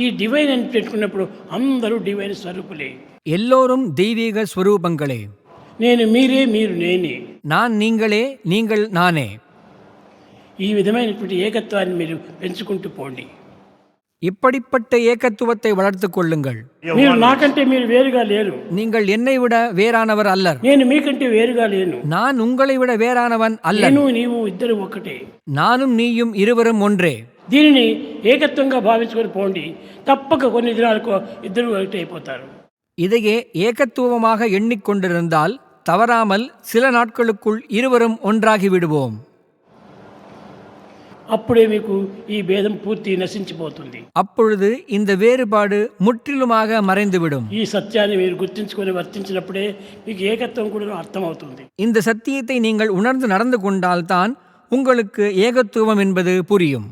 ఈ డివైన్ అని పెట్టుకున్నప్పుడు అందరూ డివైన్ స్వరూపులే. எல்லோரும் தெய்வீக ஸ்வரூபங்களே. నేను మీరే, మీరు నేనే. நான் நீங்களே, நீங்கள் நானே. ఈ విధమైనటువంటి ఏకత్వాన్ని మీరు పెంచుకుంటూ పోండి. இப்படிப்பட்ட ஏகத்துவத்தை வளர்த்து கொள்ளுங்கள். మీరు నాకంటే మీరు వేరుగా లేరు. நீங்கள் என்னை விட வேறானவர் அல்லர். నేను మీకంటే వేరుగా లేను. நான் உங்களை விட வேறானவன் அல்ல. నేను నీవు ఇద్దరు ఒకటే. நானும் நீயும் இருவரும் ஒன்றே. దీనిని ఏకత్వంగా భావించుకొని పోండి. తప్పక కొన్ని దినాలకు ఇద్దరు ఒకటి అయిపోతారు. இதையே ஏகத்துவமாக எண்ணிக்கொண்டிருந்தால் தவறாமல் சில நாட்களுக்குள் இருவரும் ஒன்றாகி விடுவோம். అప్పుడే మీకు ఈ భేదం పూర్తి నశించిపోతుంది. அப்பொழுது இந்த வேறுபாடு முற்றிலுமாக மறைந்துவிடும். ఈ సత్యాన్ని మీరు గుర్తించుకొని వర్తించినప్పుడే మీకు ఏకత్వం కూడా అర్థమవుతుంది. இந்த சத்தியத்தை நீங்கள் உணர்ந்து நடந்து கொண்டால்தான் உங்களுக்கு ஏகத்துவம் என்பது புரியும்.